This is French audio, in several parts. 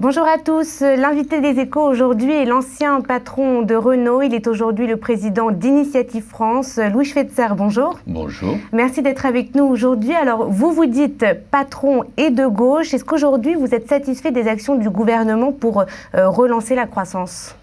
Bonjour à tous. L'invité des Échos aujourd'hui est l'ancien patron de Renault. Il est aujourd'hui le président d'Initiative France. Louis Schweitzer, bonjour. Bonjour. Merci d'être avec nous aujourd'hui. Alors, vous dites patron et de gauche. Est-ce qu'aujourd'hui, vous êtes satisfait des actions du gouvernement pour relancer la croissance ?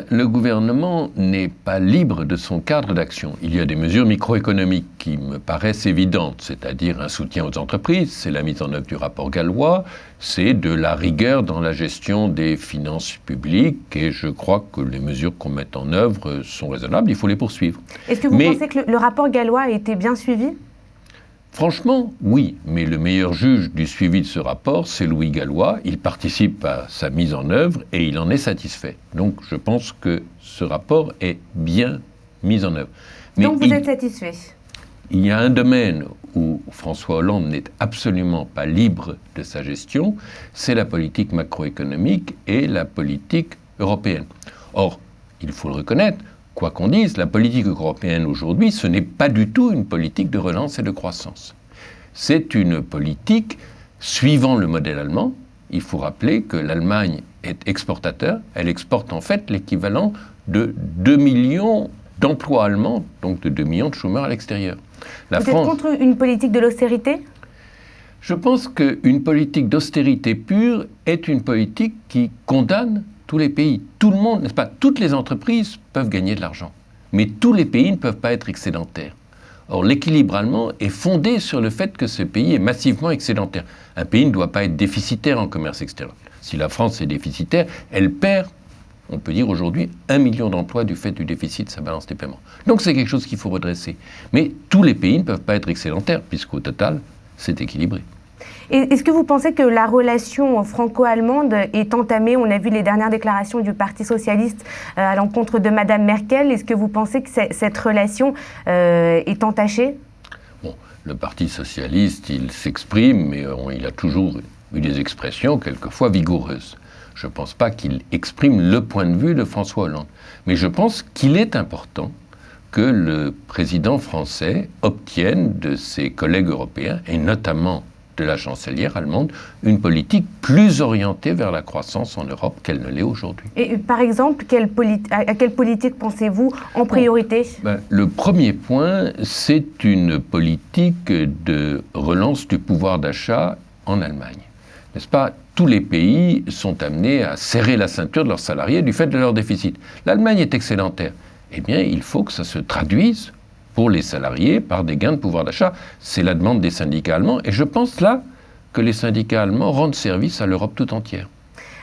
Le gouvernement n'est pas libre de son cadre d'action. Il y a des mesures microéconomiques qui me paraissent évidentes, c'est-à-dire un soutien aux entreprises, c'est la mise en œuvre du rapport Gallois, c'est de la rigueur dans la gestion des finances publiques, et je crois que les mesures qu'on met en œuvre sont raisonnables, il faut les poursuivre. Est-ce que vous pensez que le rapport Gallois a été bien suivi ? Franchement, oui, mais le meilleur juge du suivi de ce rapport, c'est Louis Gallois. Il participe à sa mise en œuvre et il en est satisfait. Donc je pense que ce rapport est bien mis en œuvre. Mais donc vous êtes satisfait ? Il y a un domaine où François Hollande n'est absolument pas libre de sa gestion, c'est la politique macroéconomique et la politique européenne. Or, il faut le reconnaître, quoi qu'on dise, la politique européenne aujourd'hui, ce n'est pas du tout une politique de relance et de croissance. C'est une politique suivant le modèle allemand. Il faut rappeler que l'Allemagne est exportateur. Elle exporte en fait l'équivalent de 2 millions d'emplois allemands, donc de 2 millions de chômeurs à l'extérieur. Vous êtes contre une politique de l'austérité ? Je pense qu'une politique d'austérité pure est une politique qui condamne tous les pays, tout le monde, n'est-ce pas? Toutes les entreprises peuvent gagner de l'argent, mais tous les pays ne peuvent pas être excédentaires. Or, l'équilibre allemand est fondé sur le fait que ce pays est massivement excédentaire. Un pays ne doit pas être déficitaire en commerce extérieur. Si la France est déficitaire, elle perd, on peut dire aujourd'hui, 1 million d'emplois du fait du déficit de sa balance des paiements. Donc c'est quelque chose qu'il faut redresser. Mais tous les pays ne peuvent pas être excédentaires, puisqu'au total, c'est équilibré. Est-ce que vous pensez que la relation franco-allemande est entamée ? On a vu les dernières déclarations du Parti socialiste à l'encontre de Mme Merkel. Est-ce que vous pensez que cette relation est entachée ? Bon, le Parti socialiste, il s'exprime, mais il a toujours eu des expressions quelquefois vigoureuses. Je ne pense pas qu'il exprime le point de vue de François Hollande. Mais je pense qu'il est important que le président français obtienne de ses collègues européens, et notamment de la chancelière allemande, une politique plus orientée vers la croissance en Europe qu'elle ne l'est aujourd'hui. Et par exemple, à quelle politique pensez-vous en priorité ? Le premier point, c'est une politique de relance du pouvoir d'achat en Allemagne. N'est-ce pas ? Tous les pays sont amenés à serrer la ceinture de leurs salariés du fait de leur déficit. L'Allemagne est excédentaire. Eh bien, il faut que ça se traduise pour les salariés par des gains de pouvoir d'achat. C'est la demande des syndicats allemands. Et je pense là que les syndicats allemands rendent service à l'Europe tout entière.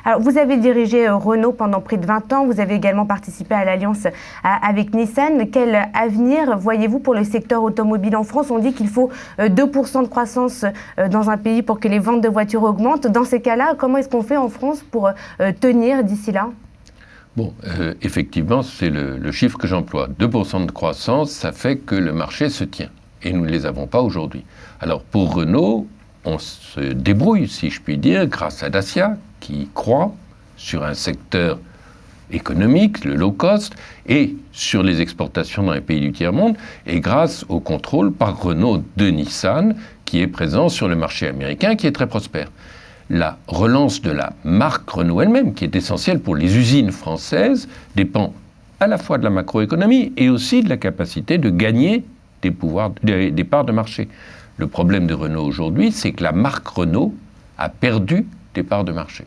Alors, vous avez dirigé Renault pendant près de 20 ans. Vous avez également participé à l'alliance avec Nissan. Quel avenir voyez-vous pour le secteur automobile en France ? On dit qu'il faut 2% de croissance dans un pays pour que les ventes de voitures augmentent. Dans ces cas-là, comment est-ce qu'on fait en France pour tenir d'ici là ? Bon, effectivement, c'est le chiffre que j'emploie. 2% de croissance, ça fait que le marché se tient. Et nous ne les avons pas aujourd'hui. Alors, pour Renault, on se débrouille, si je puis dire, grâce à Dacia, qui croît sur un secteur économique, le low cost, et sur les exportations dans les pays du tiers-monde, et grâce au contrôle par Renault de Nissan, qui est présent sur le marché américain, qui est très prospère. La relance de la marque Renault elle-même, qui est essentielle pour les usines françaises, dépend à la fois de la macroéconomie et aussi de la capacité de gagner des parts de marché. Le problème de Renault aujourd'hui, c'est que la marque Renault a perdu des parts de marché.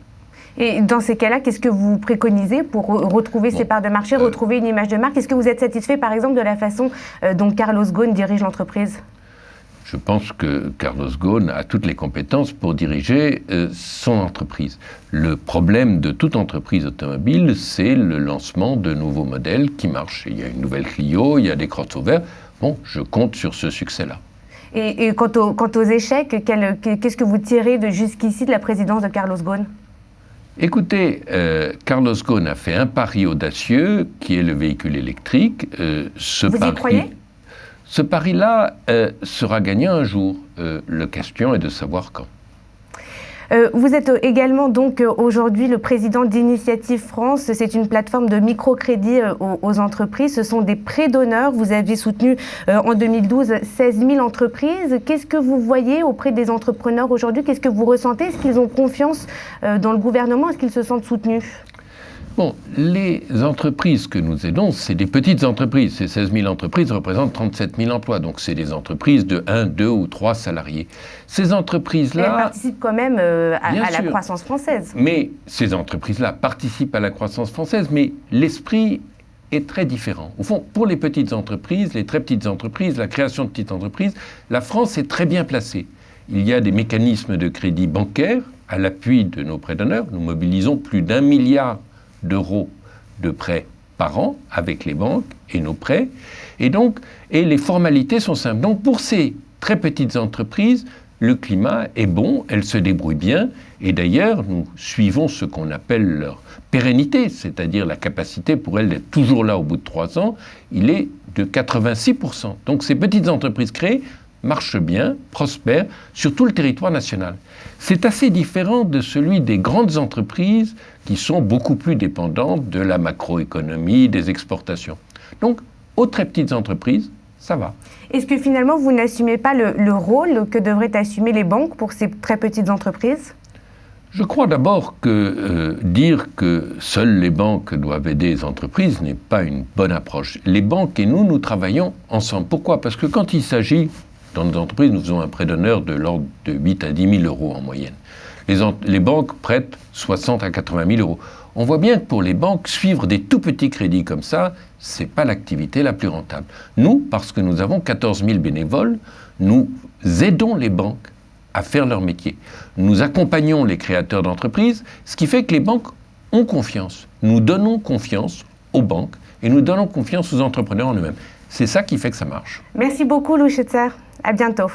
Et dans ces cas-là, qu'est-ce que vous préconisez pour retrouver ces parts de marché, retrouver une image de marque ? Est-ce que vous êtes satisfait, par exemple, de la façon dont Carlos Ghosn dirige l'entreprise ? Je pense que Carlos Ghosn a toutes les compétences pour diriger son entreprise. Le problème de toute entreprise automobile, c'est le lancement de nouveaux modèles qui marchent. Il y a une nouvelle Clio, il y a des crossovers. Bon, je compte sur ce succès-là. Et quant aux échecs, qu'est-ce que vous tirez jusqu'ici de la présidence de Carlos Ghosn ? Écoutez, Carlos Ghosn a fait un pari audacieux qui est le véhicule électrique. Vous y croyez ? Ce pari-là sera gagné un jour. La question est de savoir quand. Vous êtes également donc aujourd'hui le président d'Initiative France. C'est une plateforme de microcrédit aux entreprises. Ce sont des prêts d'honneur. Vous avez soutenu en 2012 16 000 entreprises. Qu'est-ce que vous voyez auprès des entrepreneurs aujourd'hui? Qu'est-ce que vous ressentez? Est-ce qu'ils ont confiance dans le gouvernement? Est-ce qu'ils se sentent soutenus? Bon, les entreprises que nous aidons, c'est des petites entreprises. Ces 16 000 entreprises représentent 37 000 emplois. Donc, c'est des entreprises de 1, 2 ou 3 salariés. Ces entreprises-là... Elles participent quand même à la croissance française. Mais ces entreprises-là participent à la croissance française, mais l'esprit est très différent. Au fond, pour les petites entreprises, les très petites entreprises, la création de petites entreprises, la France est très bien placée. Il y a des mécanismes de crédit bancaire à l'appui de nos prêts d'honneur. Nous mobilisons plus d'1 milliard d'euros de prêts par an avec les banques et nos prêts. Et les formalités sont simples. Donc pour ces très petites entreprises, le climat est bon, elles se débrouillent bien. Et d'ailleurs, nous suivons ce qu'on appelle leur pérennité, c'est-à-dire la capacité pour elles d'être toujours là au bout de 3 ans. Il est de 86%. Donc ces petites entreprises créées marche bien, prospère sur tout le territoire national. C'est assez différent de celui des grandes entreprises qui sont beaucoup plus dépendantes de la macroéconomie, des exportations. Donc, aux très petites entreprises, ça va. Est-ce que finalement, vous n'assumez pas le rôle que devraient assumer les banques pour ces très petites entreprises ? Je crois d'abord que dire que seules les banques doivent aider les entreprises n'est pas une bonne approche. Les banques et nous travaillons ensemble. Pourquoi ? Parce que quand il s'agit, dans nos entreprises, nous faisons un prêt d'honneur de l'ordre de 8 à 10 000 euros en moyenne. Les banques prêtent 60 à 80 000 euros. On voit bien que pour les banques, suivre des tout petits crédits comme ça, c'est pas l'activité la plus rentable. Nous, parce que nous avons 14 000 bénévoles, nous aidons les banques à faire leur métier. Nous accompagnons les créateurs d'entreprises, ce qui fait que les banques ont confiance. Nous donnons confiance aux banques et nous donnons confiance aux entrepreneurs en eux-mêmes. C'est ça qui fait que ça marche. Merci beaucoup, Louis Schutzer. À bientôt.